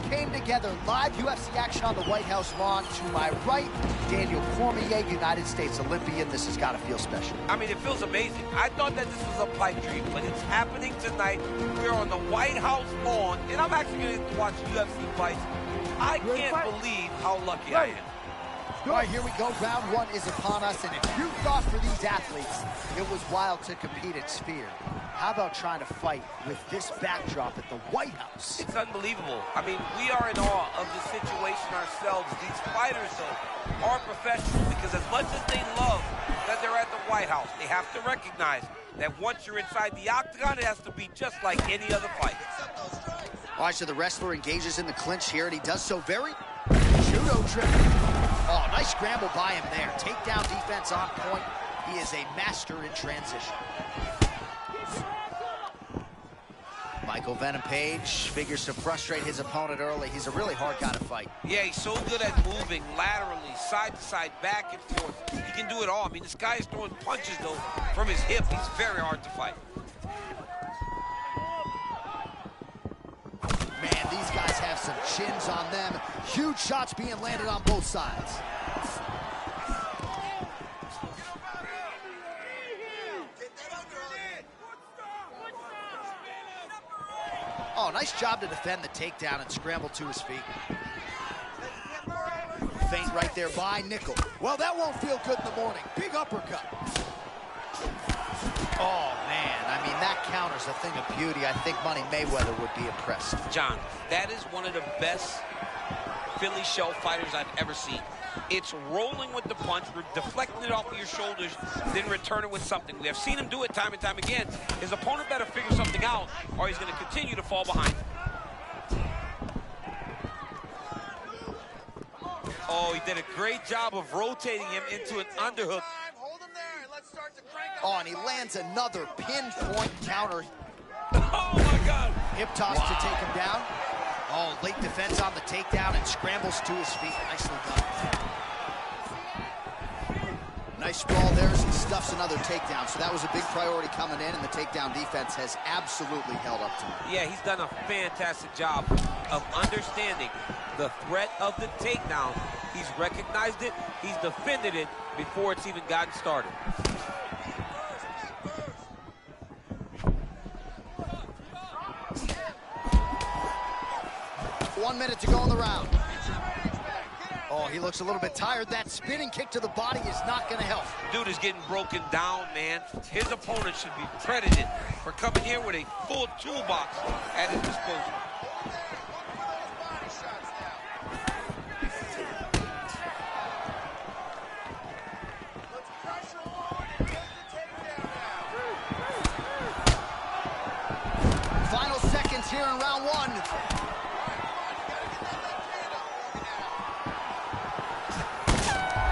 came together. Live UFC action on the White House lawn. To my right, Daniel Cormier, United States Olympian. This has got to feel special. I mean, it feels amazing. I thought that this was a pipe dream, but it's happening tonight. We're on the White House lawn, and I'm actually going to watch UFC fights. I can't believe how lucky I am. All right, here we go. Round one is upon us, and if you thought for these athletes it was wild to compete at Sphere, how about trying to fight with this backdrop at the White House? It's unbelievable. I mean, we are in awe of the situation ourselves. These fighters, though, are professionals because as much as they love that they're at the White House, they have to recognize that once you're inside the octagon, it has to be just like any other fight. All right, so the wrestler engages in the clinch here, and he does so very judo trick. Oh, nice scramble by him there. Takedown defense on point. He is a master in transition. Michael Venom Page figures to frustrate his opponent early. He's a really hard guy to fight. Yeah, he's so good at moving laterally, side to side, back and forth. He can do it all. I mean, this guy is throwing punches, though, from his hip. He's very hard to fight. Man, these guys have some chins on them. Huge shots being landed on both sides. Oh, nice job to defend the takedown and scramble to his feet. Feint right there by Nickel. Well, that won't feel good in the morning. Big uppercut. Oh, man, I mean, that counter's a thing of beauty. I think Money Mayweather would be impressed. John, that is one of the best Philly shell fighters I've ever seen. It's rolling with the punch, deflecting it off of your shoulders, then returning with something. We have seen him do it time and time again. His opponent better figure something out, or he's going to continue to fall behind. Oh, he did a great job of rotating him into an underhook. Oh, and he lands another pinpoint counter. Oh, my God. Hip toss to take him down. Oh, late defense on the takedown and scrambles to his feet. Nicely done. Nice sprawl there as he stuffs another takedown. So that was a big priority coming in, and the takedown defense has absolutely held up to him. Yeah, he's done a fantastic job of understanding the threat of the takedown. He's recognized it. He's defended it before it's even gotten started. 1 minute to go in the round. Oh, he looks a little bit tired. That spinning kick to the body is not going to help. Dude is getting broken down, man. His opponent should be credited for coming here with a full toolbox at his disposal. Final seconds here in round one.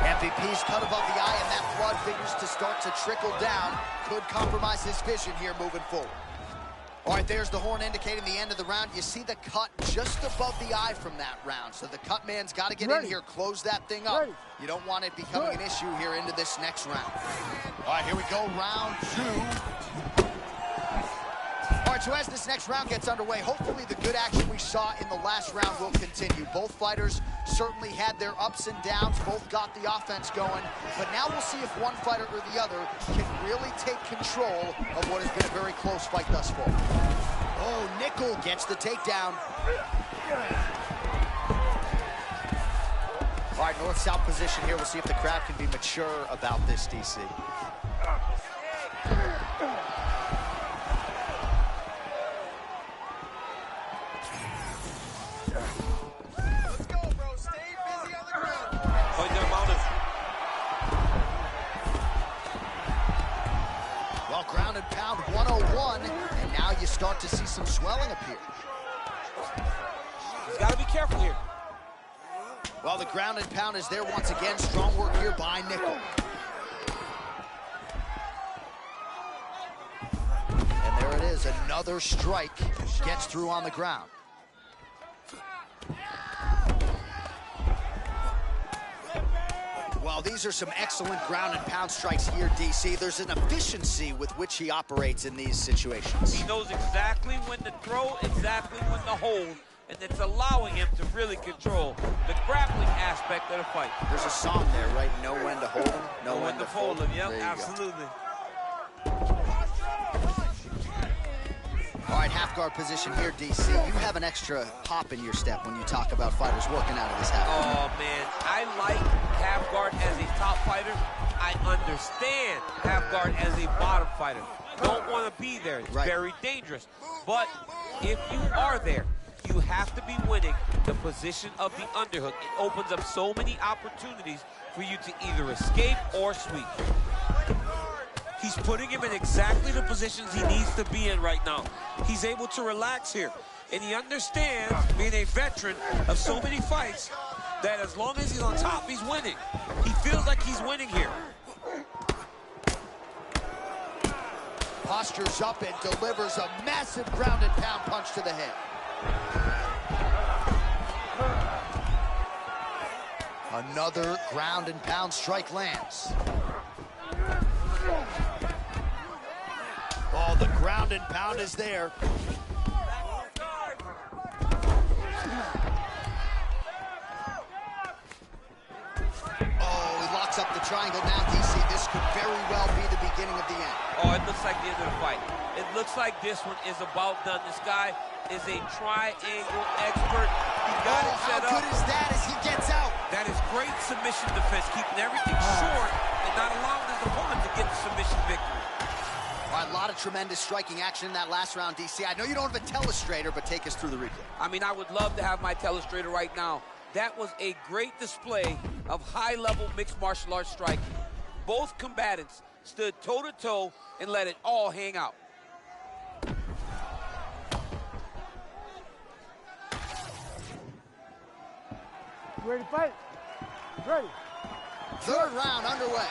MVP's cut above the eye, and that blood figures to start to trickle down. Could compromise his vision here moving forward. All right, there's the horn indicating the end of the round. You see the cut just above the eye from that round. So the cut man's got to get in here, close that thing up. You don't want it becoming an issue here into this next round. All right, here we go, round two. All right, so as this next round gets underway, hopefully the good action we saw in the last round will continue. Both fighters certainly had their ups and downs, both got the offense going, but now we'll see if one fighter or the other can really take control of what has been a very close fight thus far. Oh, Nickel gets the takedown. All right, north-south position here. We'll see if the crowd can be mature about this, DC. Well, ground and pound 101, and now you start to see some swelling appear. He's got to be careful here. Well, the ground and pound is there once again. Strong work here by Nickel. And there it is, another strike gets through on the ground. Well, these are some excellent ground and pound strikes here, DC. There's an efficiency with which he operates in these situations. He knows exactly when to throw, exactly when to hold, and it's allowing him to really control the grappling aspect of the fight. There's a song there, right? Know when to hold him, know when to fold him. Yep, absolutely. All right, half guard position here, DC. You have an extra hop in your step when you talk about fighters working out of this half guard. Oh, man, I like half guard as a top fighter. I understand half guard as a bottom fighter. Don't want to be there. It's very dangerous. But if you are there, you have to be winning the position of the underhook. It opens up so many opportunities for you to either escape or sweep. He's putting him in exactly the positions he needs to be in right now. He's able to relax here. And he understands, being a veteran of so many fights, that as long as he's on top, he's winning. He feels like he's winning here. Postures up and delivers a massive ground and pound punch to the head. Another ground and pound strike lands. Oh, the ground and pound is there. Oh, he locks up the triangle now, DC. This could very well be the beginning of the end. Oh, it looks like the end of the fight. It looks like this one is about done. This guy is a triangle expert. He got it set up. How good is that as he gets out? That is great submission defense, keeping everything short and not allowing his opponent to get the submission victory. All right, a lot of tremendous striking action in that last round, DC. I know you don't have a telestrator, but take us through the replay. I mean, I would love to have my telestrator right now. That was a great display of high-level mixed martial arts striking. Both combatants stood toe-to-toe and let it all hang out. Ready to fight? Ready. Third round underway.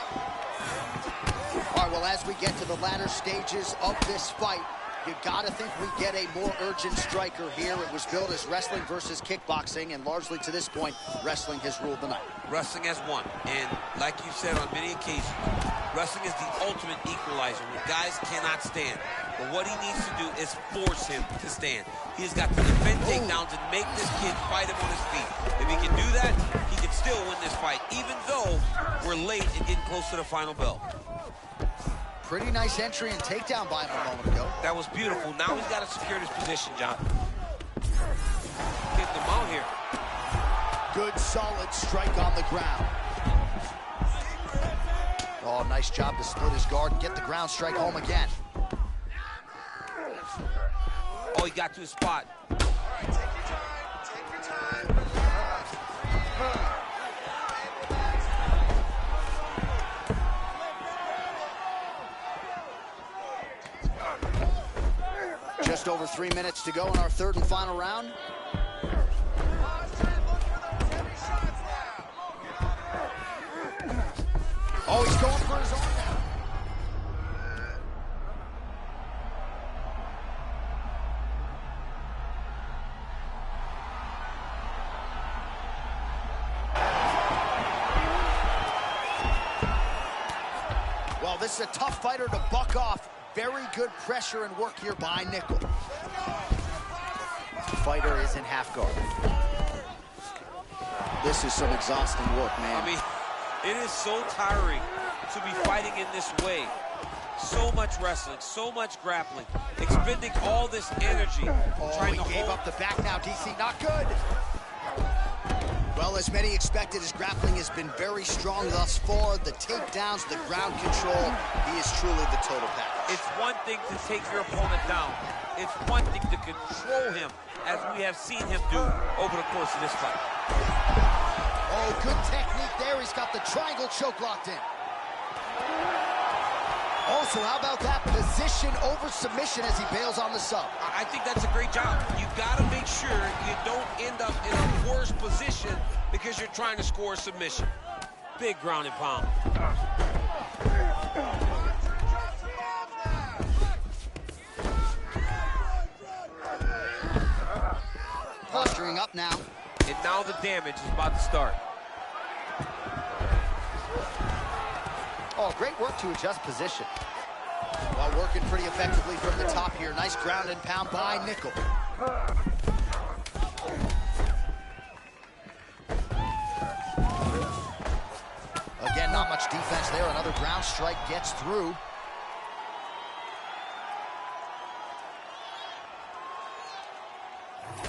All right, well, as we get to the latter stages of this fight, you gotta think we get a more urgent striker here. It was billed as wrestling versus kickboxing, and largely to this point, wrestling has ruled the night. Wrestling has won, and like you said on many occasions, wrestling is the ultimate equalizer when guys cannot stand. But what he needs to do is force him to stand. He has got to defend takedowns and make this kid fight him on his feet. If he can do that, he can still win this fight, even though we're late and getting close to the final bell. Pretty nice entry and takedown by him a moment ago. That was beautiful. Now he's got to secure this position, John. Getting him out here. Good, solid strike on the ground. Oh, nice job to split his guard and get the ground strike home again. Oh, he got to his spot. All right, take your time. Take your time. Just over 3 minutes to go in our third and final round. Oh, he's going for his arm now. Well, this is a tough fighter to buck off. Very good pressure and work here by Nickel. Fighter is in half guard. This is some exhausting work, man. I mean, it is so tiring to be fighting in this way. So much wrestling, so much grappling, expending all this energy. Trying to gave up the back now, DC. Not good. Well, as many expected, his grappling has been very strong thus far. The takedowns, the ground control, he is truly the total package. It's one thing to take your opponent down. It's one thing to control him, as we have seen him do over the course of this fight. Oh, good technique there. He's got the triangle choke locked in. Also, how about that position over submission as he bails on the sub? I think that's a great job. You got to make sure you don't end up in a worse position because you're trying to score a submission. Big ground and pound. Posturing up now. And now the damage is about to start. Oh, great work to adjust position. While working pretty effectively from the top here. Nice ground and pound by Nickel. not much defense there. Another ground strike gets through.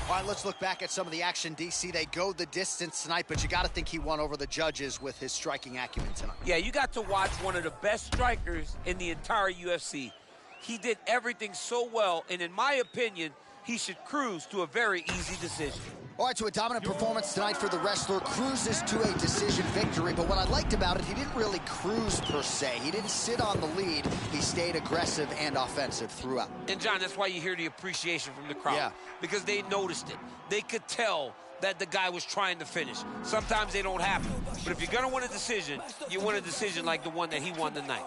All right, let's look back at some of the action, DC. They go the distance tonight, but you got to think he won over the judges with his striking acumen tonight. Yeah, you got to watch one of the best strikers in the entire UFC. He did everything so well, and in my opinion, he should cruise to a very easy decision. All right, so a dominant performance tonight for the wrestler. Cruises to a decision victory, but what I liked about it, he didn't really cruise per se. He didn't sit on the lead. He stayed aggressive and offensive throughout. And, John, that's why you hear the appreciation from the crowd. Yeah. Because they noticed it. They could tell that the guy was trying to finish. Sometimes they don't happen. But if you're going to win a decision, you win a decision like the one that he won tonight.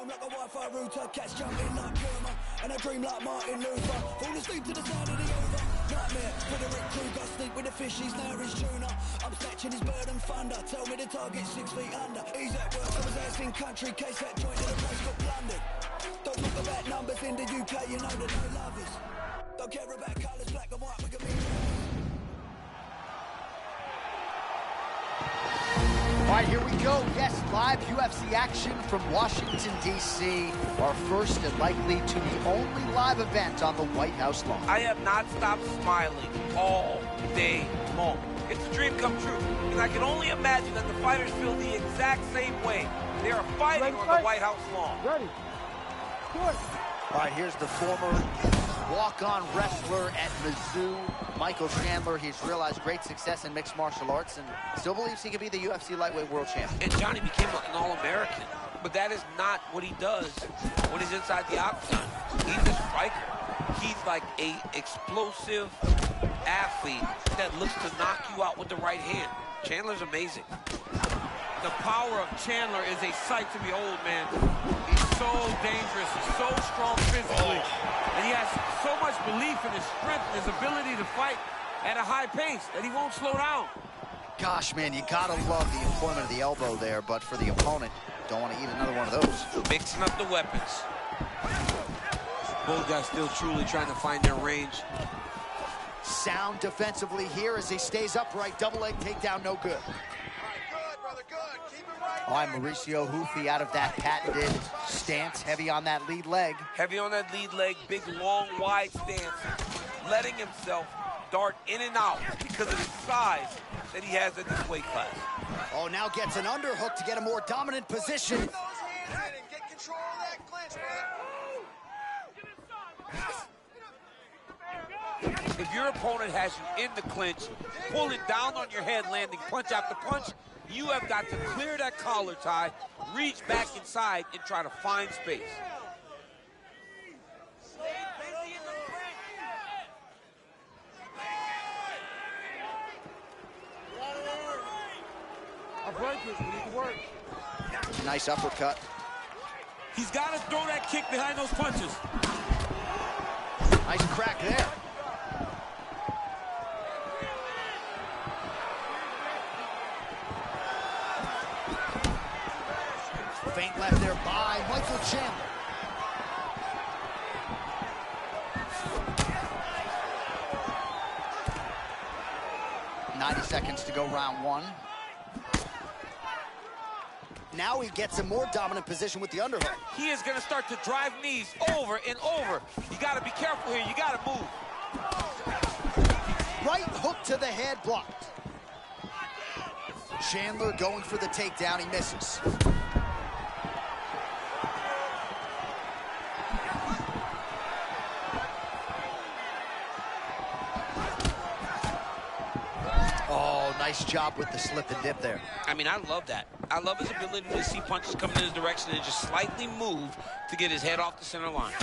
And I dream like Martin Luther. Fall asleep to the sound of the over. Nightmare with a Rick Kruger. Sleep with the fish, he's now his tuna. I'm snatching his bird and thunder. Tell me the target 6 feet under. He's at work, I was asking country. Case that joint in the place got plundered. Don't talk about numbers in the UK, you know that no lovers. Don't care about colours, black and white, we can be. All right, here we go. Yes, live UFC action from Washington, D.C. Our first and likely to be only live event on the White House lawn. I have not stopped smiling all day long. It's a dream come true. And I can only imagine that the fighters feel the exact same way. They are fighting on the White House lawn. Ready. Good. All right, here's the former walk-on wrestler at Mizzou, Michael Chandler. He's realized great success in mixed martial arts and still believes he could be the UFC lightweight world champion. And Johnny became an All-American. But that is not what he does when he's inside the octagon. He's a striker. He's like a explosive athlete that looks to knock you out with the right hand. Chandler's amazing. The power of Chandler is a sight to behold, man. He's so dangerous. He's so strong physically. And he has so much belief in his strength and his ability to fight at a high pace that he won't slow down. Gosh, man, you gotta love the employment of the elbow there, but for the opponent, don't want to eat another one of those. Mixing up the weapons. Both guys still truly trying to find their range. Sound defensively here as he stays upright. Double leg takedown, no good. Good, brother, good. Keep it right. All right, Mauricio Hoofy out of that patented stance, heavy on that lead leg. Heavy on that lead leg, big, long, wide stance, letting himself dart in and out because of the size that he has at this weight class. Oh, now gets an underhook to get a more dominant position. Get those hands in and get control of that clinch, brother. If your opponent has you in the clinch, pull it down on your head, landing punch after punch, you have got to clear that collar tie, reach back inside, and try to find space. I'll break it. We need to work. Nice uppercut. He's got to throw that kick behind those punches. Nice crack there. Feint left there by Michael Chandler. Seconds to go, round one. Now he gets a more dominant position with the underhook. He is going to start to drive knees over and over. You got to be careful here. You got to move. Right hook to the head, blocked. Chandler going for the takedown. He misses. Oh, nice job with the slip and dip there. I mean, I love that. I love his ability to see punches coming in his direction and just slightly move to get his head off the center line.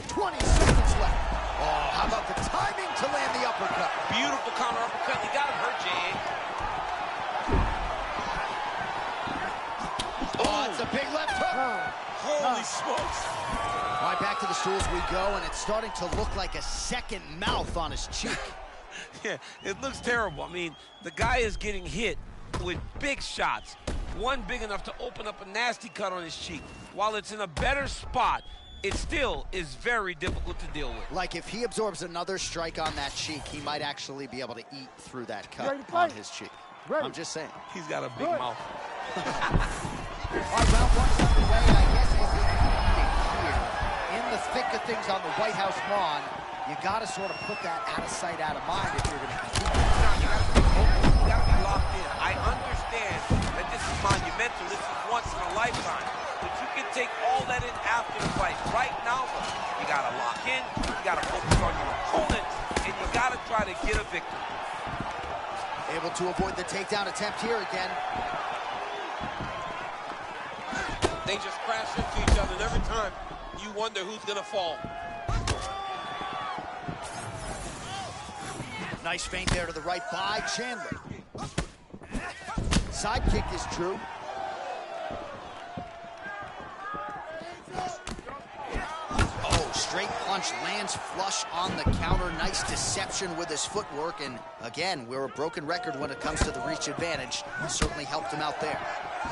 20 seconds left. Oh, how about the timing to land the uppercut? Beautiful counter uppercut. You got him hurt, Jay. Oh, it's a big left hook. Holy smokes. All right, back to the stools we go, and it's starting to look like a second mouth on his cheek. Yeah, it looks terrible. I mean, the guy is getting hit with big shots. One big enough to open up a nasty cut on his cheek. While it's in a better spot, it still is very difficult to deal with. Like if he absorbs another strike on that cheek, he might actually be able to eat through that cut on his cheek. Ready. I'm just saying. He's got a big Good. mouth. All right, round one's underway, and I guess as we here, in the thick of things on the White House lawn, you got to sort of put that out of sight, out of mind if you're going to compete. You got to be focused. You got to be locked in. I understand that this is monumental. This is once in a lifetime. But you can take all that in after the fight. Right now, you got to lock in. You got to focus on your opponent, and you got to try to get a victory. Able to avoid the takedown attempt here again. They just crash into each other, and every time you wonder who's going to fall. Nice feint there to the right by Chandler. Side kick is true. Oh, straight punch lands flush on the counter. Nice deception with his footwork. And again, we're a broken record when it comes to the reach advantage. Certainly helped him out there.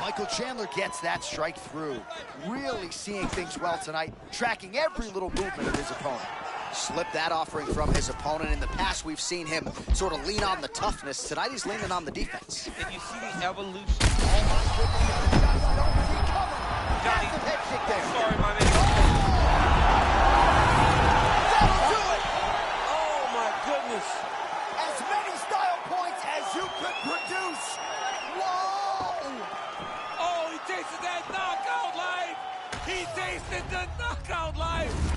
Michael Chandler gets that strike through. Really seeing things well tonight, tracking every little movement of his opponent. Slipped that offering from his opponent. In the past, we've seen him sort of lean on the toughness. Tonight, he's leaning on the defense. And you see the evolution. Oh, my goodness. The shots I don't see coming. Johnny, Massive head kick there. Sorry, my man. That'll do it. Oh, my goodness. As many style points as you could produce. Whoa. Oh, he tasted that knockout life. He tasted the knockout life.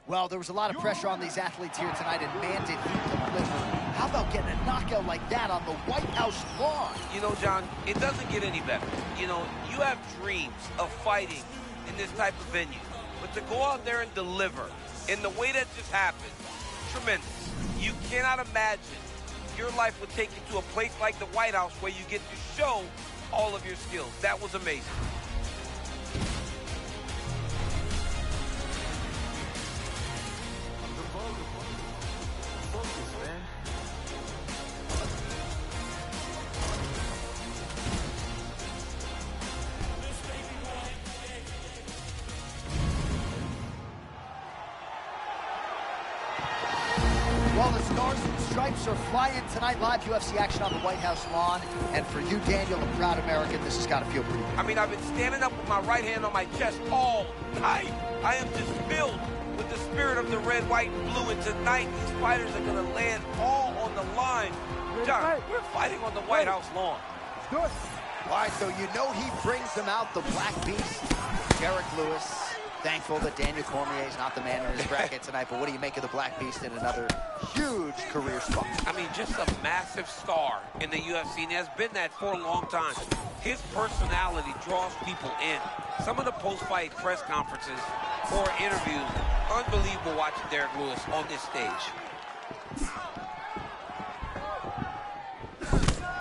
Well, there was a lot of pressure on these athletes here tonight, and man, did he deliver. How about getting a knockout like that on the White House lawn? You know, John, it doesn't get any better. You know, you have dreams of fighting in this type of venue, but to go out there and deliver in the way that just happened, tremendous. You cannot imagine your life would take you to a place like the White House where you get to show all of your skills. That was amazing. Well, the stars and stripes are flying tonight. Live UFC action on the White House lawn. And for you, Daniel, a proud American, this has got to feel pretty good. I mean, I've been standing up with my right hand on my chest all night. I am just filled with the spirit of the red, white, and blue. And tonight, these fighters are going to land all on the line. John, we're fighting on the White House lawn. Do it. All right, so you know he brings them out, the Black Beast, Derek Lewis. Thankful that Daniel Cormier is not the man in his bracket tonight, but what do you make of the Black Beast in another huge career spot? I mean, just a massive star in the UFC, and has been that for a long time. His personality draws people in. Some of the post-fight press conferences or interviews, unbelievable watching Derek Lewis on this stage.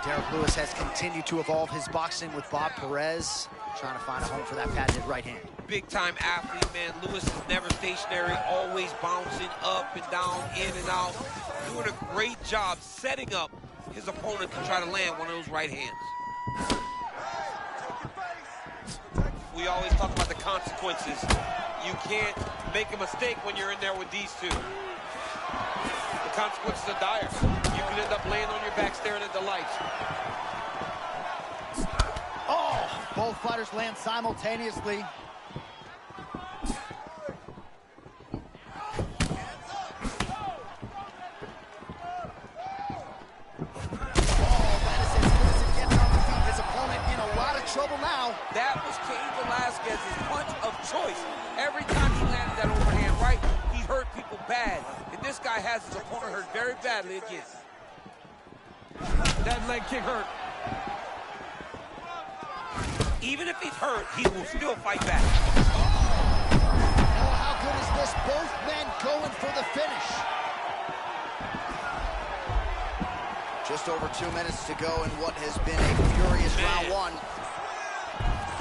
Derek Lewis has continued to evolve his boxing with Bob Perez, trying to find a home for that patented right hand. Big-time athlete, man. Lewis is never stationary, always bouncing up and down, in and out. Doing a great job setting up his opponent to try to land one of those right hands. We always talk about the consequences. You can't make a mistake when you're in there with these two. The consequences are dire. You can end up laying on your back staring at the lights. Oh, both fighters land simultaneously. Trouble now. That was Cain Velasquez's punch of choice. Every time he landed that overhand right, he hurt people bad. And this guy has his opponent hurt very badly again. That leg kick hurt. Even if he's hurt, he will still fight back. Oh, how good is this? Both men going for the finish. Just over 2 minutes to go in what has been a furious round one.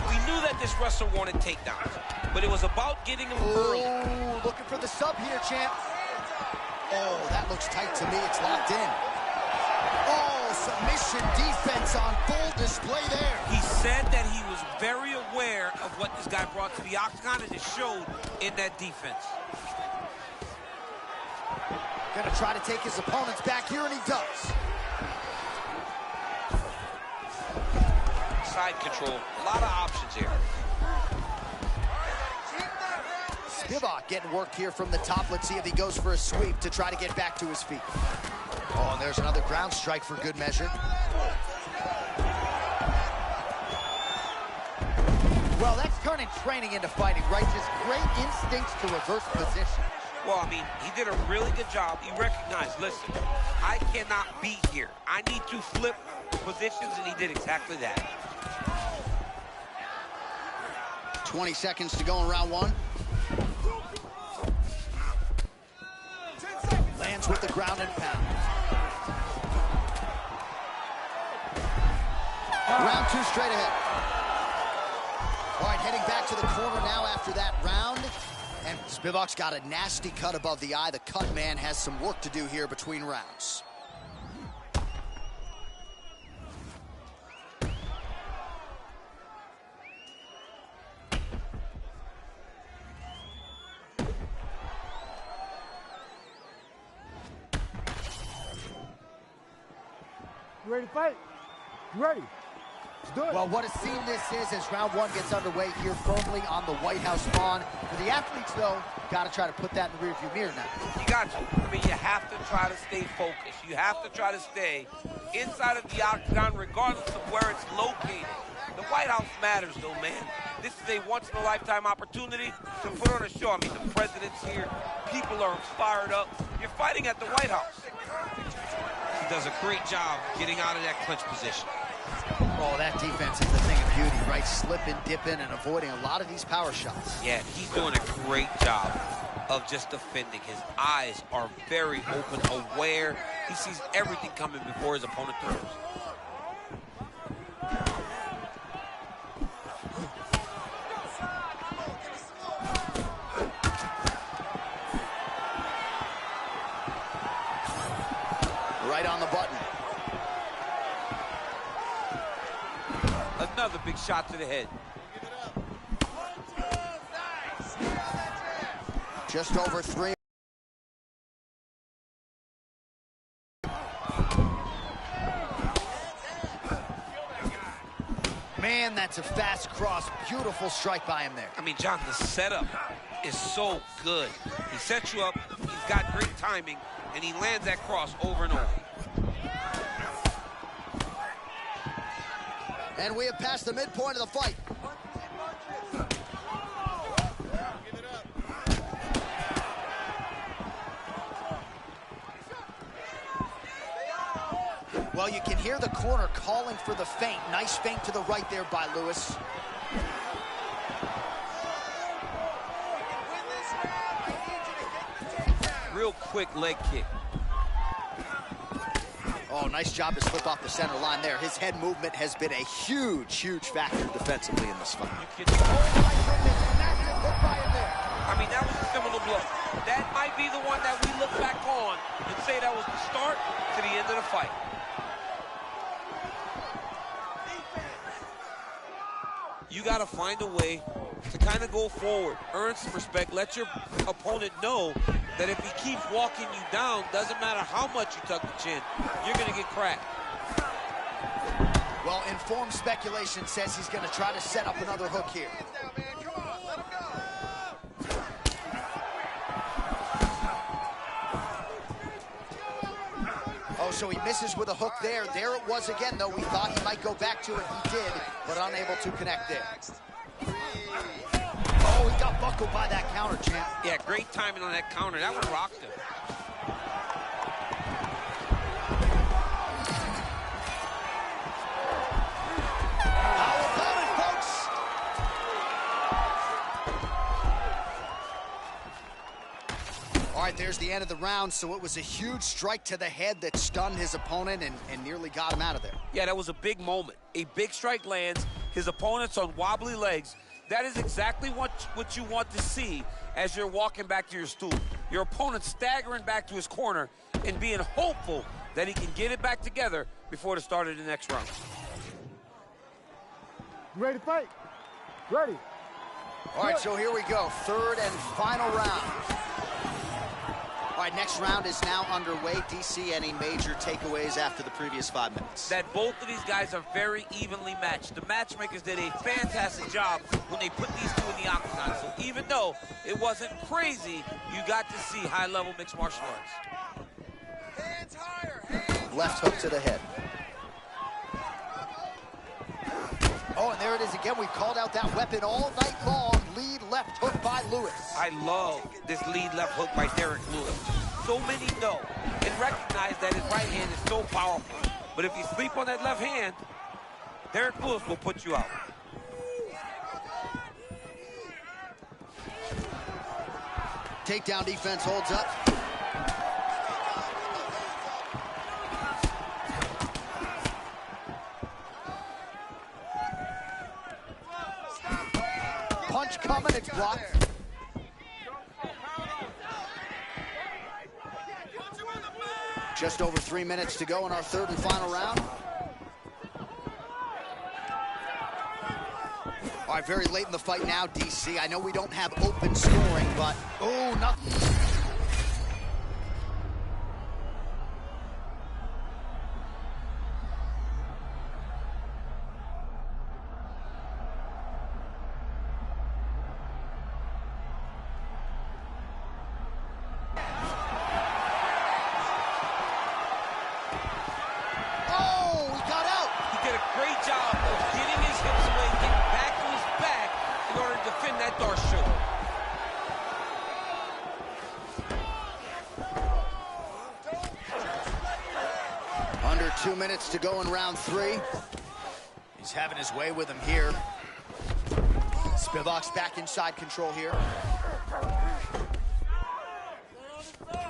We knew that this wrestler wanted takedowns, but it was about getting him early. Oh, looking for the sub here, champ. Oh, that looks tight to me. It's locked in. Oh, submission defense on full display there. He said that he was very aware of what this guy brought to the octagon, and it showed in that defense. Gonna try to take his opponents back here, and he does. Side control, a lot of options here. Spivak getting work here from the top. Let's see if he goes for a sweep to try to get back to his feet. Oh, and there's another ground strike for good measure. Well, that's turning training into fighting, right? Just great instincts to reverse position. Well, I mean, he did a really good job. He recognized, listen, I cannot be here. I need to flip positions, and he did exactly that. 20 seconds to go in round one. Lands with the ground and pound. Round two straight ahead. All right, heading back to the corner now after that round. And Spivak's got a nasty cut above the eye. The cut man has some work to do here between rounds. You ready to fight? You ready? Let's do it. Well, what a scene this is as round one gets underway here firmly on the White House lawn. For the athletes, though, got to try to put that in the rearview mirror now. You got to. I mean, you have to try to stay focused. You have to try to stay inside of the octagon regardless of where it's located. The White House matters, though, man. This is a once-in-a-lifetime opportunity to put on a show. I mean, the president's here. People are fired up. You're fighting at the White House. He does a great job getting out of that clinch position. Oh, that defense is a thing of beauty, right? Slipping, dipping, and avoiding a lot of these power shots. Yeah, he's doing a great job of just defending. His eyes are very open, aware. He sees everything coming before his opponent throws. Right on the button. Another big shot to the head. Just over 3. Man, that's a fast cross. Beautiful strike by him there. I mean, John, the setup is so good. He sets you up, he's got great timing, and he lands that cross over and over. And we have passed the midpoint of the fight. Well, you can hear the corner calling for the feint. Nice feint to the right there by Lewis. Real quick leg kick. Oh, nice job to slip off the center line there. His head movement has been a huge, huge factor defensively in this fight. Oh, my goodness, massive hook by him there. I mean, that was a similar blow. That might be the one that we look back on and say that was the start to the end of the fight. You got to find a way to kind of go forward, earn some respect, let your opponent know that if he keeps walking you down, doesn't matter how much you tuck the chin, you're going to get cracked. Well, informed speculation says he's going to try to set up another hook here. Oh, so he misses with a hook there. There it was again, though. We thought he might go back to it. He did, but unable to connect there. Oh, he got buckled by that counter, champ. Yeah, great timing on that counter. That one rocked him. How about it, folks? All right, there's the end of the round. So it was a huge strike to the head that stunned his opponent and nearly got him out of there. Yeah, that was a big moment. A big strike lands. his opponents on wobbly legs. That is exactly what you want to see as you're walking back to your stool. Your opponent staggering back to his corner and being hopeful that he can get it back together before the start of the next round. You ready to fight? Ready. All right, so here we go. Third and final round. All right, next round is now underway. DC, any major takeaways after the previous 5 minutes? That both of these guys are very evenly matched. The matchmakers did a fantastic job when they put these two in the octagon. So even though it wasn't crazy, you got to see high-level mixed martial arts. Hands higher, hands. Left hook to the head. Oh, and there it is again. We've called out that weapon all night long. Lead left hook by Lewis. I love this lead left hook by Derek Lewis. So many know and recognize that his right hand is so powerful. But if you sleep on that left hand, Derek Lewis will put you out. Takedown defense holds up. Punch coming, it's blocked. Just over 3 minutes to go in our third and final round. All right, very late in the fight now, DC. I know we don't have open scoring, but oh, nothing. Under 2 minutes to go in round 3. He's having his way with him here. Spivak's back inside control here. All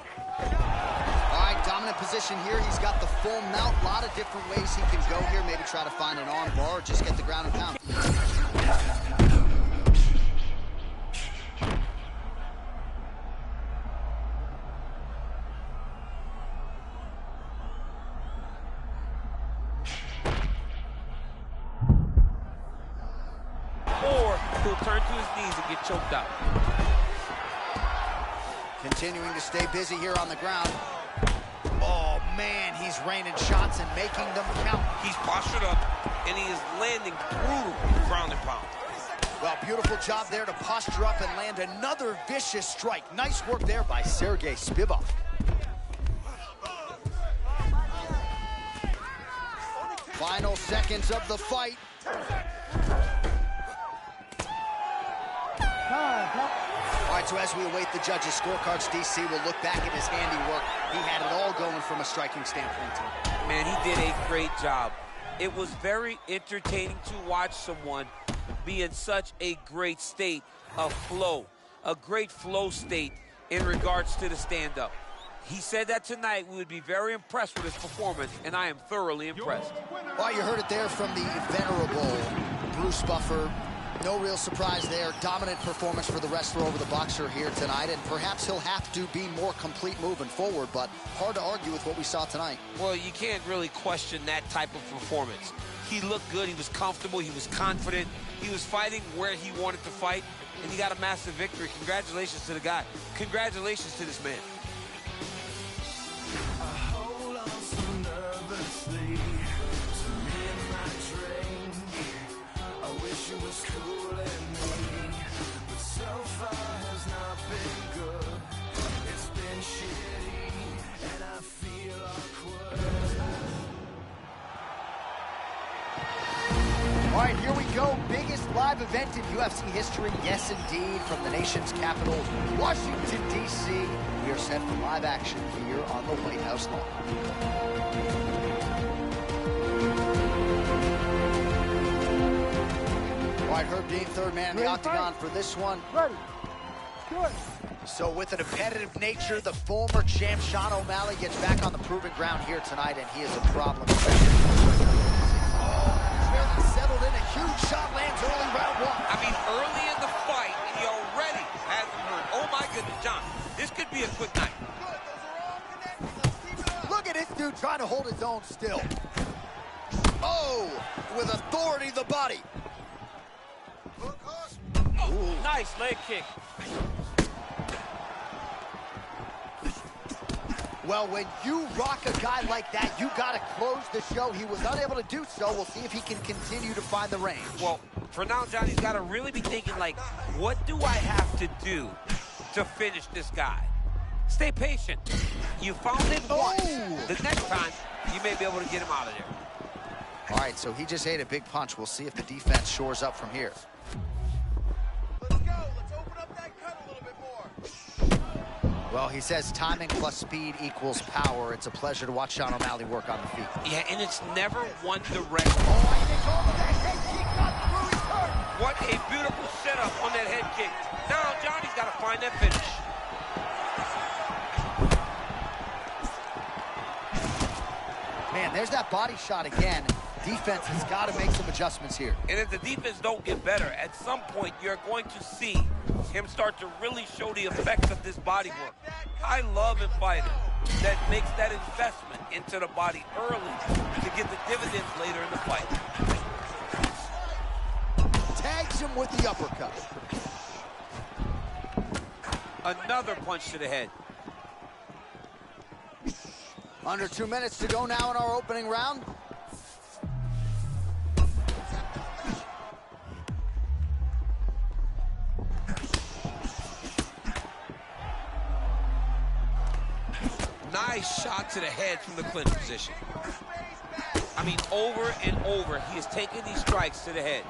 right, dominant position here. He's got the full mount. A lot of different ways he can go here. Maybe try to find an arm bar or just get the ground and pound. He'll turn to his knees and get choked out. Continuing to stay busy here on the ground. Oh, man, he's raining shots and making them count. He's postured up, and he is landing brutal ground and pound. Well, beautiful job there to posture up and land another vicious strike. Nice work there by Sergey Spivak. Final seconds of the fight. All right, so as we await the judges' scorecards, DC will look back at his handiwork. He had it all going from a striking standpoint tonight. Man, he did a great job. It was very entertaining to watch someone be in such a great state of flow, a great flow state in regards to the stand-up. He said that tonight we would be very impressed with his performance, and I am thoroughly impressed. Well, you heard it there from the venerable Bruce Buffer. No real surprise there. Dominant performance for the wrestler over the boxer here tonight, and perhaps he'll have to be more complete moving forward, but hard to argue with what we saw tonight. Well, you can't really question that type of performance. He looked good, he was comfortable, he was confident, he was fighting where he wanted to fight, and he got a massive victory. Congratulations to the guy. Congratulations to this man. All right, here we go. Biggest live event in UFC history. Yes, indeed, from the nation's capital, Washington, D.C. We are set for live action here on the White House lawn. All right, Herb Dean, third man in the octagon for this one. Ready. Good. So with a competitive nature, the former champ Sean O'Malley gets back on the proving ground here tonight, and he is a problem. Settled in a huge shot lands early round one. I mean, early in the fight, and he already has him hurt. Oh, my goodness, John. This could be a quick night. Good, those are all connected. Let's keep it up. Look at this dude trying to hold his own still. Oh, with authority the body. Hook, hook. Oh, nice leg kick. Well, when you rock a guy like that, you got to close the show. He was unable to do so. We'll see if he can continue to find the range. Well, for now, John, he's got to really be thinking, like, what do I have to do to finish this guy? Stay patient. You found it once. The next time, you may be able to get him out of there. All right, so he just ate a big punch. We'll see if the defense shores up from here. Let's go. Let's open up that cut a little bit more. Well, he says timing plus speed equals power. It's a pleasure to watch Sean O'Malley work on the feet. Yeah, and it's never one direction. Oh, I think all of that head kick got through his hurt. What a beautiful setup on that head kick. Now, Johnny's got to find that finish. Man, there's that body shot again. Defense has got to make some adjustments here. And if the defense don't get better, at some point you're going to see him start to really show the effects of this body work. I love a fighter that makes that investment into the body early to get the dividends later in the fight. Tags him with the uppercut. Another punch to the head. Under 2 minutes to go now in our opening round. Nice shot to the head from the clinch position. I mean, over and over, he is taking these strikes to the head.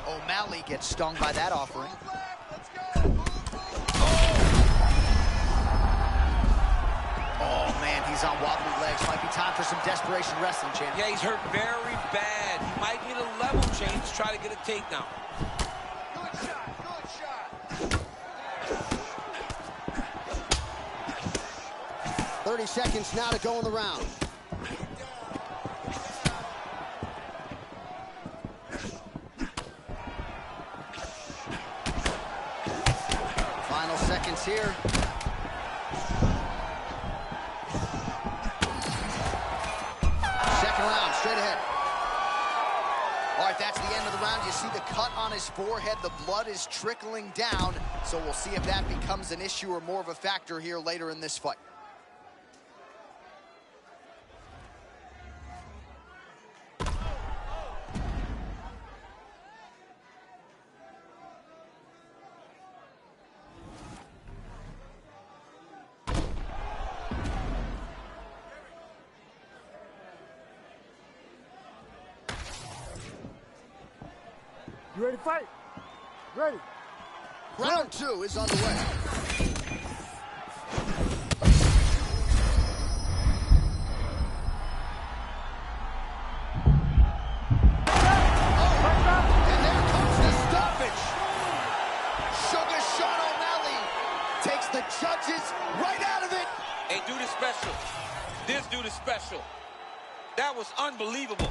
O'Malley gets stung by that offering. Let's go. Oh, man, he's on wobbly legs. Might be time for some desperation wrestling, champ. Yeah, he's hurt very bad. He might need a level change to try to get a takedown. Good shot. Good shot. 30 seconds now to go in the round. Final seconds here. Second round, straight ahead. All right, that's the end of the round. You see the cut on his forehead. The blood is trickling down. So we'll see if that becomes an issue or more of a factor here later in this fight. You ready to fight? Ready. Round 2 is underway. And there comes the stoppage. Sugar Sean O'Malley takes the judges right out of it. Hey, dude is special. This dude is special. That was unbelievable.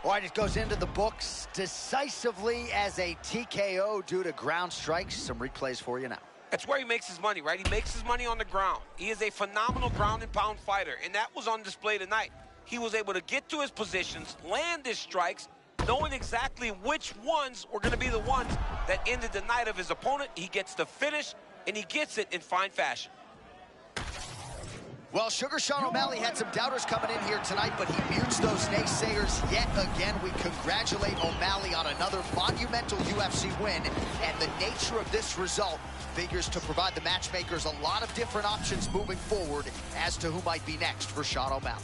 All right, it goes into the books decisively as a TKO due to ground strikes. Some replays for you now. That's where he makes his money, right? He makes his money on the ground. He is a phenomenal ground and pound fighter, and that was on display tonight. He was able to get to his positions, land his strikes, knowing exactly which ones were going to be the ones that ended the night of his opponent. He gets the finish, and he gets it in fine fashion. Well, Sugar Sean O'Malley had some doubters coming in here tonight, but he mutes those naysayers yet again. We congratulate O'Malley on another monumental UFC win, and the nature of this result figures to provide the matchmakers a lot of different options moving forward as to who might be next for Sean O'Malley.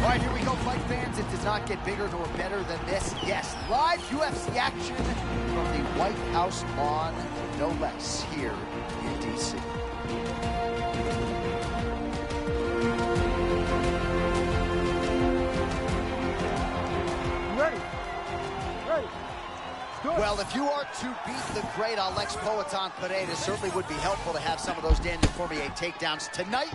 All right, here we go, fight fans. It does not get bigger nor better than this. Yes, live UFC action from the White House lawn, no less, here in D.C. Ready? Ready? Good. Well, if you are to beat the great Alex Poatan Pereira, it certainly would be helpful to have some of those Daniel Cormier takedowns tonight.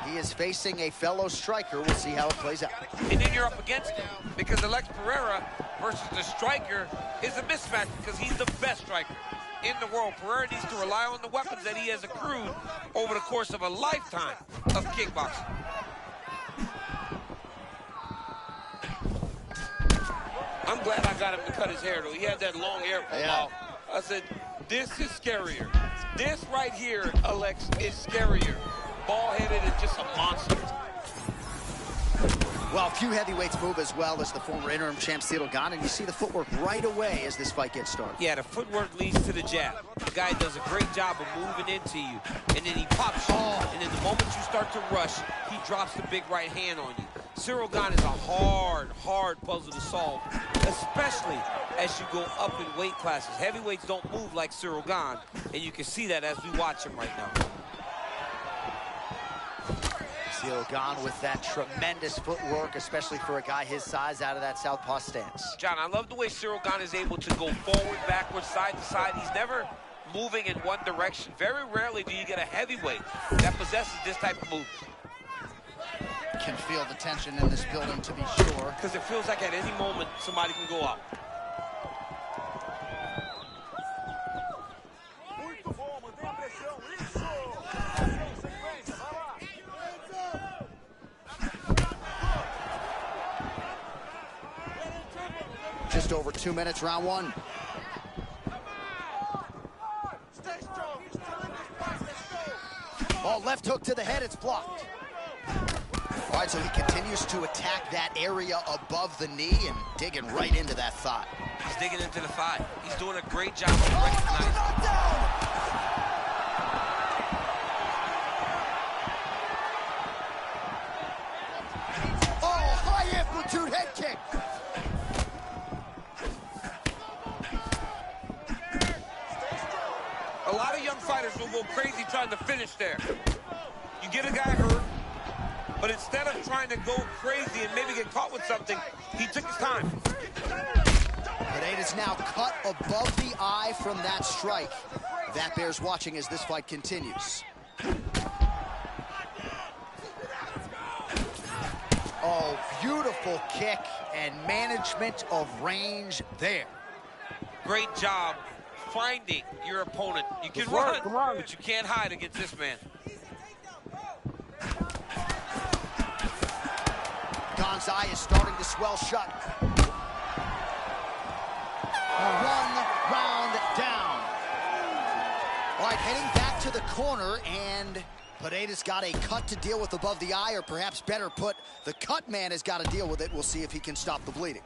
He is facing a fellow striker. We'll see how it plays out. And then you're up against him because Alex Pereira versus the striker is a mismatch because he's the best striker in the world. Pereira needs to rely on the weapons that he has accrued over the course of a lifetime of kickboxing. I'm glad I got him to cut his hair, though. He had that long hair for a while. I said, this is scarier. This right here, Alex, is scarier. Ball-headed and just a monster. Well, few heavyweights move as well as the former interim champ Ciryl Gane, and you see the footwork right away as this fight gets started. Yeah, the footwork leads to the jab. The guy does a great job of moving into you, and then he pops you. And then the moment you start to rush, he drops the big right hand on you. Ciryl Gane is a hard puzzle to solve, especially as you go up in weight classes. Heavyweights don't move like Ciryl Gane, and you can see that as we watch him right now. Ciryl Gane with that tremendous footwork, especially for a guy his size out of that southpaw stance. John, I love the way Ciryl Gane is able to go forward, backwards, side to side. He's never moving in one direction. Very rarely do you get a heavyweight that possesses this type of movement. Can feel the tension in this building, to be sure. Because it feels like at any moment somebody can go out. Just over 2 minutes, round one. Oh, left hook to the head, it's blocked. All right, so he continues to attack that area above the knee and digging right into that thigh. He's digging into the thigh. He's doing a great job of recognizing. Oh, high amplitude head kick. A lot of young fighters will go crazy trying to finish there. You get a guy hurt, but instead of trying to go crazy and maybe get caught with something, he took his time. Pereira's now cut above the eye from that strike. That bears watching as this fight continues. Oh, beautiful kick and management of range there. Great job finding your opponent. You can Good run, work, but you can't hide against this man. Gane's eye is starting to swell shut. 1 round down. All right, heading back to the corner, and Pereira's got a cut to deal with above the eye, or perhaps better put, the cut man has got to deal with it. We'll see if he can stop the bleeding.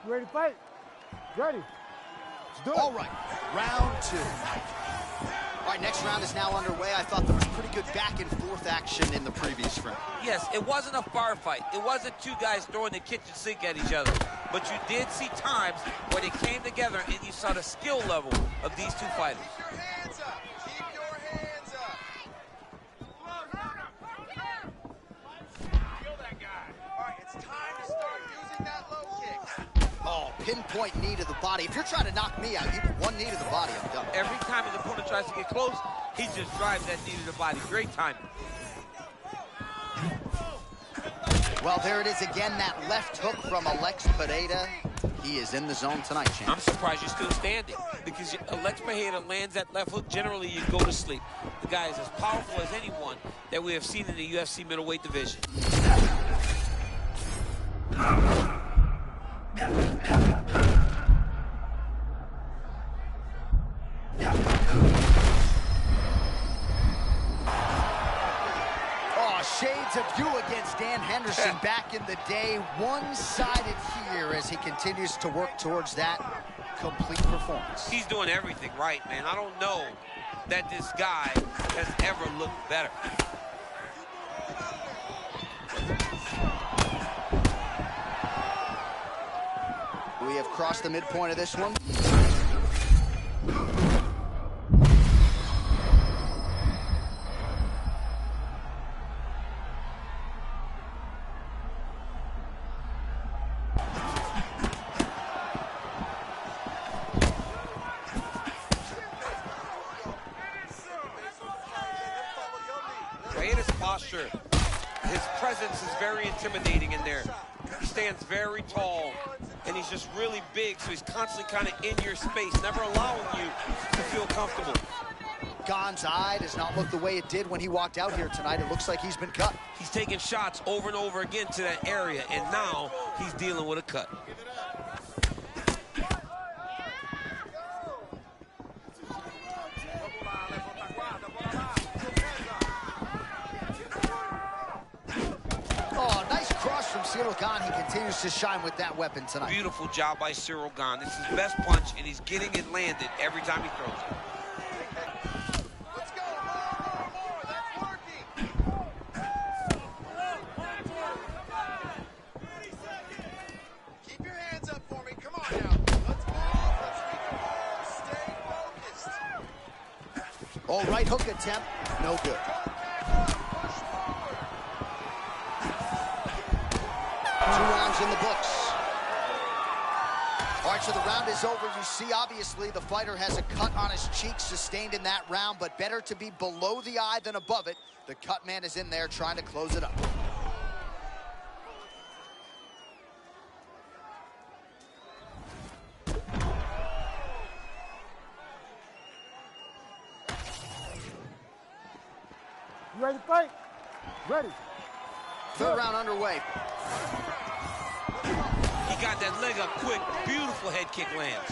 You ready to fight? Ready. Let's do it. All right, round two. All right, next round is now underway. I thought there was pretty good back and forth action in the previous round. Yes, it wasn't a firefight. It wasn't two guys throwing the kitchen sink at each other. But you did see times where they came together and you saw the skill level of these two fighters. Keep your hands up. Keep your hands up. Feel that guy. All right, it's time to start using that low kick. Oh, pinpoint knee to the body. If you're trying to knock me out, you get one knee to the body, I'm done. Every time his opponent tries to get close, he just drives that knee to the body. Great timing. Well, there it is again, that left hook from Alex Pereira. He is in the zone tonight, champ. I'm surprised you're still standing because Alex Pereira lands that left hook. Generally, you go to sleep. The guy is as powerful as anyone that we have seen in the UFC middleweight division. Shades of you against Dan Henderson back in the day. One-sided here as he continues to work towards that complete performance. He's doing everything right, man. I don't know that this guy has ever looked better. We have crossed the midpoint of this one. Right in his posture, his presence is very intimidating in there. He stands very tall, and he's just really big, so he's constantly kind of in your space, never allowing you to feel comfortable. Gane's eye does not look the way it did when he walked out here tonight. It looks like he's been cut. He's taking shots over and over again to that area, and now he's dealing with a cut. Oh, nice cross from Ciryl Gane. He continues to shine with that weapon tonight. Beautiful job by Ciryl Gane. This is his best punch, and he's getting it landed every time he throws it. Let's go. More. That's working. Keep your hands up for me. Come on now. Let's move. Let's reconfirm. Stay focused. Oh, right hook attempt. No good. Push forward. 2 rounds in the books. All right, so the round is over. You see, obviously, the fighter has a cut on his cheek sustained in that round, but better to be below the eye than above it. The cut man is in there trying to close it up. You ready to fight? Ready. Third round underway. He got that leg up quick. Beautiful head kick lands.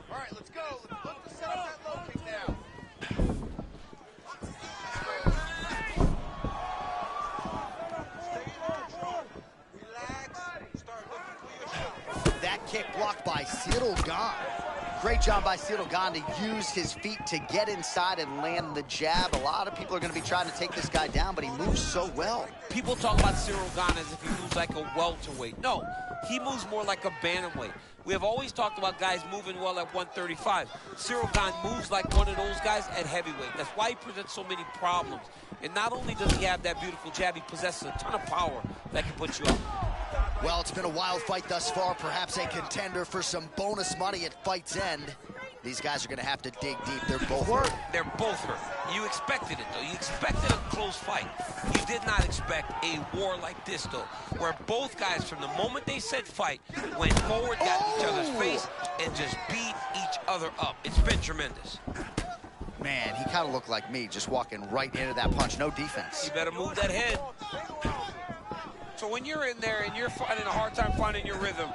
All right, let's go. Let's look to set up that low kick now. Stay in control. Relax. Start looking for your shot. That kick blocked by Ciryl Gane. Great job by Ciryl Gane to use his feet to get inside and land the jab. A lot of people are going to be trying to take this guy down, but he moves so well. People talk about Ciryl Gane as if he moves like a welterweight. No, he moves more like a bantamweight. We have always talked about guys moving well at 135. Ciryl Gane moves like one of those guys at heavyweight. That's why he presents so many problems. And not only does he have that beautiful jab, he possesses a ton of power that can put you up. Well, it's been a wild fight thus far, perhaps a contender for some bonus money at fight's end. These guys are going to have to dig deep. They're both hurt. They're both hurt. You expected it, though. You expected a close fight. You did not expect a war like this, though, where both guys, from the moment they said fight, went forward, got in each other's face, and just beat each other up. It's been tremendous. Man, he kind of looked like me, just walking right into that punch. No defense. You better move that head. So when you're in there and you're finding a hard time finding your rhythm,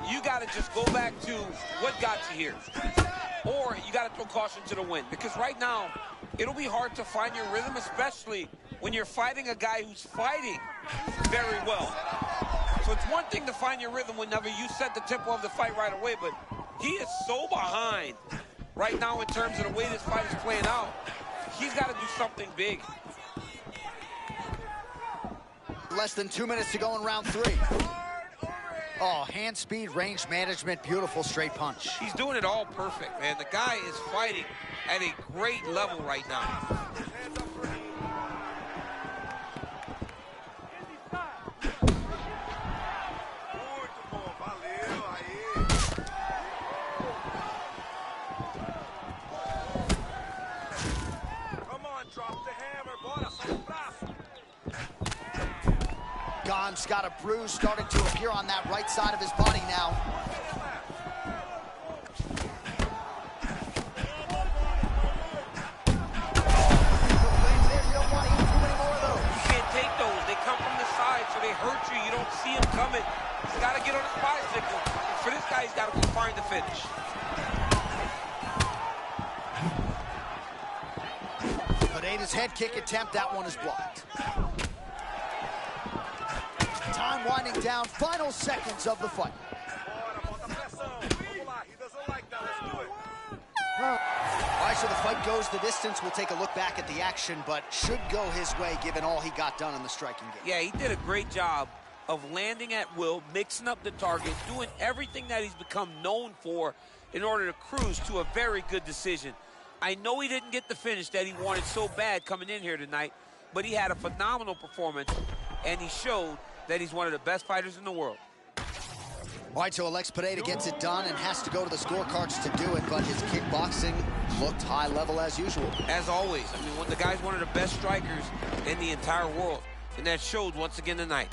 you got to just go back to what got you here. Or you got to throw caution to the wind. Because right now, it'll be hard to find your rhythm, especially when you're fighting a guy who's fighting very well. So it's one thing to find your rhythm whenever you set the tempo of the fight right away, but he is so behind right now in terms of the way this fight is playing out. He's got to do something big. Less than 2 minutes to go in round 3. Oh, hand speed, range management, beautiful straight punch. He's doing it all perfect, man. The guy is fighting at a great level right now. Come on, drop the hammer. Bora, só braço. Gane's got a bruise starting to appear on that right side of his body now. You can't take those. They come from the side, so they hurt you. You don't see them coming. He's got to get on his bicycle. For this guy, he's got to find the finish. Pineda's head kick attempt, that one is blocked. Time winding down, final seconds of the fight. All right, so the fight goes the distance. We'll take a look back at the action, but should go his way given all he got done in the striking game. Yeah, he did a great job of landing at will, mixing up the target, doing everything that he's become known for in order to cruise to a very good decision. I know he didn't get the finish that he wanted so bad coming in here tonight, but he had a phenomenal performance, and he showed that he's one of the best fighters in the world. All right, so Alex Pineda gets it done and has to go to the scorecards to do it, but his kickboxing looked high level as usual. As always, I mean, the guy's one of the best strikers in the entire world, and that showed once again tonight.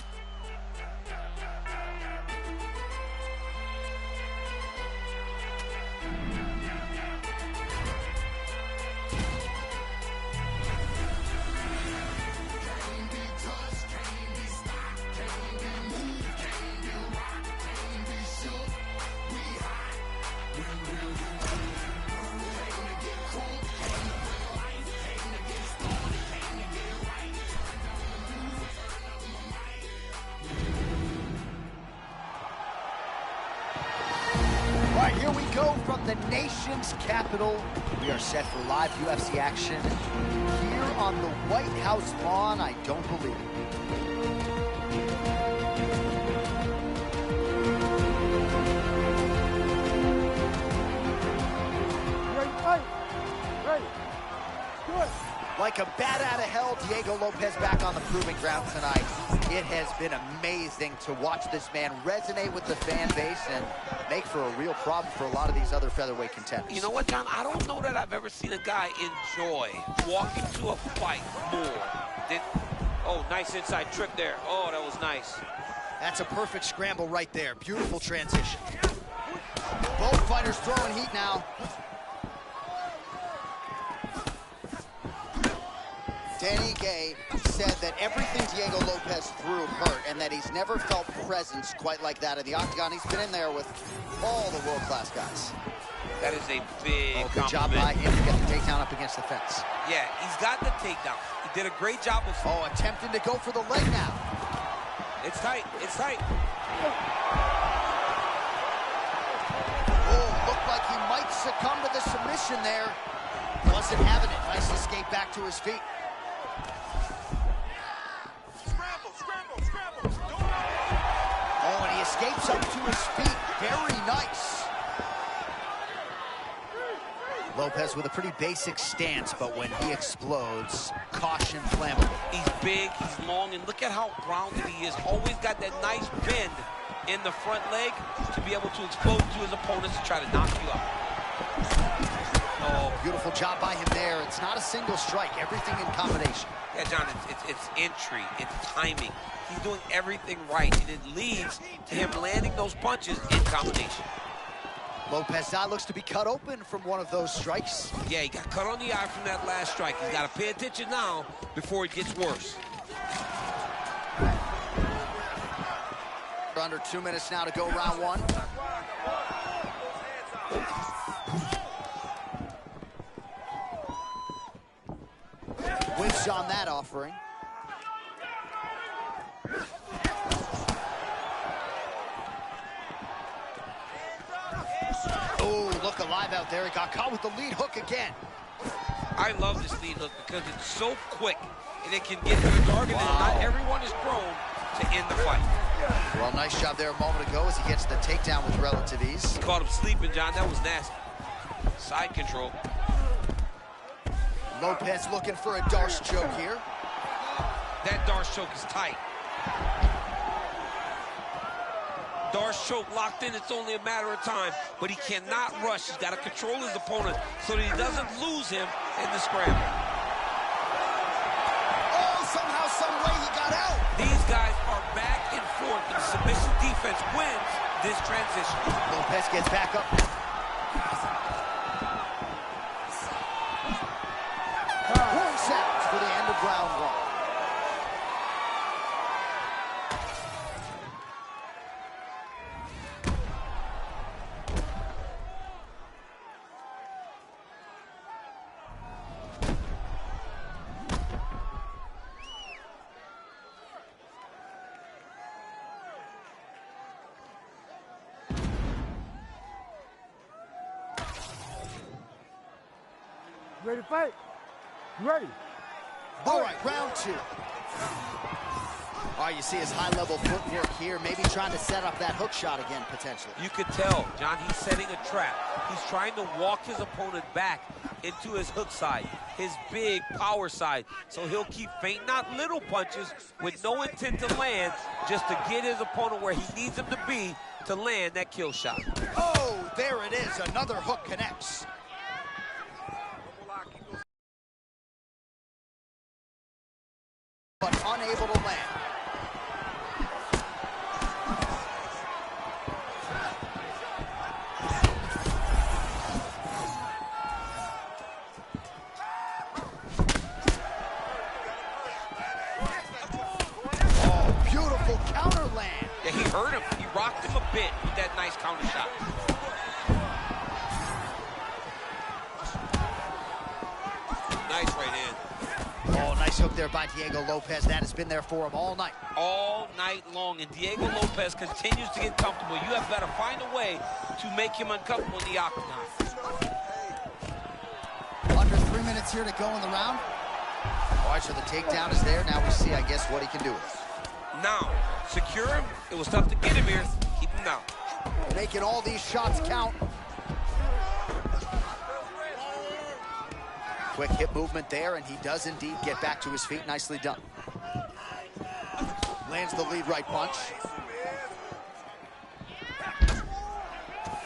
All right, here we go from the nation's capital. We are set for live UFC action here on the White House lawn. I don't believe it. Ready to fight? Ready. Do it. Like a bat out of hell, Diego Lopez back on the proving ground tonight. It has been amazing to watch this man resonate with the fan base and make for a real problem for a lot of these other featherweight contenders. You know what, John? I don't know that I've ever seen a guy enjoy walking to a fight more than... Oh, nice inside trick there. Oh, that was nice. That's a perfect scramble right there. Beautiful transition. Both fighters throwing heat now. Danny Gay said that everything Diego Lopez threw hurt and that he's never felt presence quite like that in the octagon. He's been in there with all the world-class guys. That is a big good job by him to get the takedown up against the fence. Yeah, he's got the takedown. He did a great job of... Oh, attempting to go for the leg now. It's tight. It's tight. Oh, looked like he might succumb to the submission there. Wasn't having it. Nice escape back to his feet. Oh, and he escapes up to his feet. Very nice. Lopez with a pretty basic stance, but when he explodes, caution flammable. He's big, he's long, and look at how rounded he is. Always got that nice bend in the front leg to be able to explode to his opponents to try to knock you out. Oh, beautiful job by him there. It's not a single strike, everything in combination. Yeah, John, it's entry, it's timing. He's doing everything right, and it leads to him landing those punches in combination. Lopez's eye looks to be cut open from one of those strikes. Yeah, he got cut on the eye from that last strike. He's got to pay attention now before it gets worse. Under 2 minutes now to go round one. Whiffs on that offering. Oh, look alive out there. He got caught with the lead hook again. I love this lead hook because it's so quick and it can get to the target, and not everyone is prone to end the fight. Well, nice job there a moment ago as he gets the takedown with relative ease. Caught him sleeping, John. That was nasty. Side control. Lopez looking for a Darce choke here. That Darce choke is tight. Darce choke locked in. It's only a matter of time, but he cannot rush. He's got to control his opponent so that he doesn't lose him in the scramble. Oh, somehow, some way he got out. These guys are back and forth. The submission defense wins this transition. Lopez gets back up. 4 seconds for the end of round one. Ready to fight? Ready. All right, round 2. All right, you see his high-level footwork here, maybe trying to set up that hook shot again, potentially. You could tell, John, he's setting a trap. He's trying to walk his opponent back into his hook side, his big power side. So he'll keep feinting out little punches with no intent to land, just to get his opponent where he needs him to be to land that kill shot. Oh, there it is. Another hook connects. But unable to land. Oh, beautiful counter land. Yeah, he hurt him. He rocked him a bit with that nice counter shot. Nice right hand. Oh, nice hook there by Diego Lopez. That has been there for him all night. All night long, and Diego Lopez continues to get comfortable. You have got to find a way to make him uncomfortable in the octagon. Under 3 minutes here to go in the round. All right, so the takedown is there. Now we see, I guess, what he can do with it. Now, secure him. It was tough to get him here. Keep him down. Making all these shots count. Quick hip movement there, and he does indeed get back to his feet. Nicely done. Lands the lead right punch.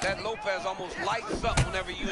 That Lopez almost lights up whenever you